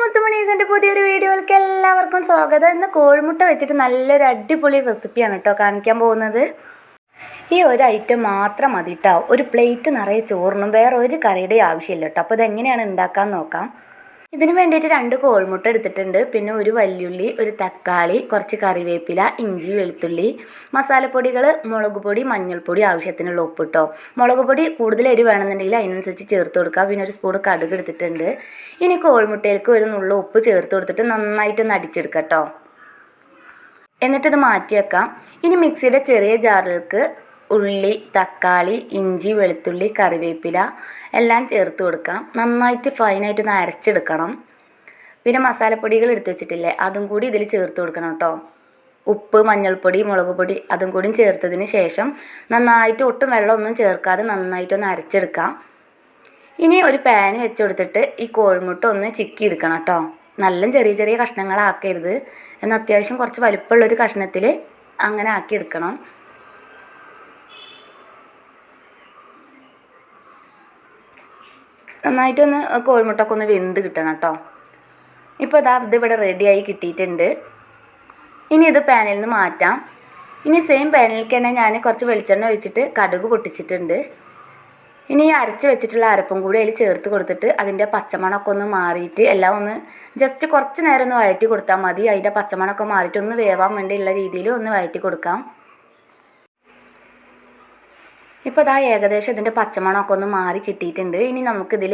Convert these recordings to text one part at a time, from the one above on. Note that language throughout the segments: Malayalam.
മുത്തുമണീസിൻ്റെ പുതിയൊരു വീഡിയോയിലേക്ക് എല്ലാവർക്കും സ്വാഗതം. ഇന്ന് കോഴിമുട്ട വെച്ചിട്ട് നല്ലൊരു അടിപൊളി റെസിപ്പിയാണ് കേട്ടോ കാണിക്കാൻ പോകുന്നത്. ഈ ഒരു ഐറ്റം മാത്രം മതി കേട്ടോ. ഒരു പ്ലേറ്റ് നിറയെ ചോറിനും വേറെ ഒരു കറിയുടെ ആവശ്യമില്ല കേട്ടോ. അപ്പോൾ ഇതെങ്ങനെയാണ് ഉണ്ടാക്കാൻ നോക്കാം. ഇതിന് വേണ്ടിയിട്ട് 2 കോഴിമുട്ട എടുത്തിട്ടുണ്ട്. പിന്നെ ഒരു വല്യുള്ളി, ഒരു തക്കാളി, കുറച്ച് കറിവേപ്പില, ഇഞ്ചി, വെളുത്തുള്ളി, മസാലപ്പൊടികൾ, മുളക് പൊടി, മഞ്ഞൾപ്പൊടി, ആവശ്യത്തിനുള്ള ഉപ്പ് കേട്ടോ. മുളക് പൊടി കൂടുതൽ എരി വേണമെന്നുണ്ടെങ്കിൽ അതിനനുസരിച്ച് ചേർത്ത് കൊടുക്കുക. പിന്നെ ഒരു സ്പൂൺ കടുക് എടുത്തിട്ടുണ്ട്. ഇനി കോഴിമുട്ടയിലേക്ക് ഒരു നുള്ള ഉപ്പ് ചേർത്ത് കൊടുത്തിട്ട് നന്നായിട്ടൊന്ന് അടിച്ചെടുക്കാം കേട്ടോ. എന്നിട്ടിത് മാറ്റി വെക്കാം. ഇനി മിക്സിയുടെ ചെറിയ ജാറിലേക്ക് ഉള്ളി, തക്കാളി, ഇഞ്ചി, വെളുത്തുള്ളി, കറിവേപ്പില എല്ലാം ചേർത്ത് കൊടുക്കാം. നന്നായിട്ട് ഫൈനായിട്ടൊന്ന് അരച്ചെടുക്കണം. പിന്നെ മസാലപ്പൊടികൾ എടുത്ത് വെച്ചിട്ടില്ലേ, അതും കൂടി ഇതിൽ ചേർത്ത് കൊടുക്കണം കേട്ടോ. ഉപ്പ്, മഞ്ഞൾപ്പൊടി, മുളക് പൊടി അതും കൂടി ചേർത്തതിന് ശേഷം നന്നായിട്ട് ഒട്ടും വെള്ളമൊന്നും ചേർക്കാതെ നന്നായിട്ടൊന്ന് അരച്ചെടുക്കാം. ഇനി ഒരു പാൻ വെച്ച് കൊടുത്തിട്ട് ഈ കോഴിമുട്ട ഒന്ന് ചിക്കി എടുക്കണം കേട്ടോ. നല്ല ചെറിയ ചെറിയ കഷ്ണങ്ങളാക്കരുത്. എന്നാൽ അത്യാവശ്യം കുറച്ച് വലിപ്പമുള്ളൊരു കഷ്ണത്തിൽ അങ്ങനെ ആക്കി എടുക്കണം. നന്നായിട്ടൊന്ന് കോഴിമുട്ടൊക്കെ ഒന്ന് വെന്ത് കിട്ടണം കേട്ടോ. ഇപ്പോൾ ഇതിവിടെ റെഡിയായി കിട്ടിയിട്ടുണ്ട്. ഇനി ഇത് പാനിൽ നിന്ന് മാറ്റാം. ഇനി സെയിം പാനിലേക്ക് തന്നെ ഞാൻ കുറച്ച് വെളിച്ചെണ്ണ ഒഴിച്ചിട്ട് കടുക് പൊട്ടിച്ചിട്ടുണ്ട്. ഇനി ഈ അരച്ച് വെച്ചിട്ടുള്ള അരപ്പും കൂടി അതിൽ ചേർത്ത് കൊടുത്തിട്ട് അതിൻ്റെ പച്ചമണമൊക്കെ ഒന്ന് മാറിയിട്ട് എല്ലാം ഒന്ന് ജസ്റ്റ് കുറച്ച് നേരം ഒന്ന് വഴറ്റി കൊടുത്താൽ മതി. അതിൻ്റെ പച്ചമണമൊക്കെ മാറിയിട്ട് ഒന്ന് വേവാൻ വേണ്ടിയുള്ള രീതിയിൽ ഒന്ന് വഴറ്റി കൊടുക്കാം. ഇപ്പോൾ ഏകദേശം ഇതിൻ്റെ പച്ചമണമൊക്കെ ഒന്ന് മാറി കിട്ടിയിട്ടുണ്ട്. ഇനി നമുക്കിതിൽ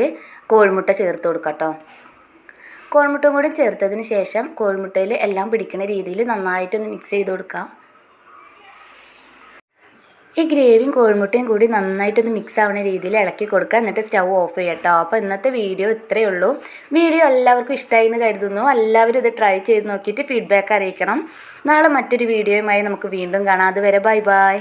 കോഴിമുട്ട ചേർത്ത് കൊടുക്കാം കേട്ടോ. കോഴിമുട്ടയും കൂടി ചേർത്തതിന് ശേഷം കോഴിമുട്ടയിൽ എല്ലാം പിടിക്കുന്ന രീതിയിൽ നന്നായിട്ടൊന്ന് മിക്സ് ചെയ്ത് കൊടുക്കാം. ഈ ഗ്രേവിയും കോഴിമുട്ടയും കൂടി നന്നായിട്ടൊന്ന് മിക്സ് ആവുന്ന രീതിയിൽ ഇളക്കി കൊടുക്കുക. എന്നിട്ട് സ്റ്റൗ ഓഫ് ചെയ്യാം കേട്ടോ. അപ്പോൾ ഇന്നത്തെ വീഡിയോ ഇത്രയേ ഉള്ളൂ. വീഡിയോ എല്ലാവർക്കും ഇഷ്ടമായി എന്ന് കരുതുന്നു. എല്ലാവരും ഇത് ട്രൈ ചെയ്ത് നോക്കിയിട്ട് ഫീഡ്ബാക്ക് അറിയിക്കണം. നാളെ മറ്റൊരു വീഡിയോയുമായി നമുക്ക് വീണ്ടും കാണാം. അതുവരെ ബൈ ബൈ.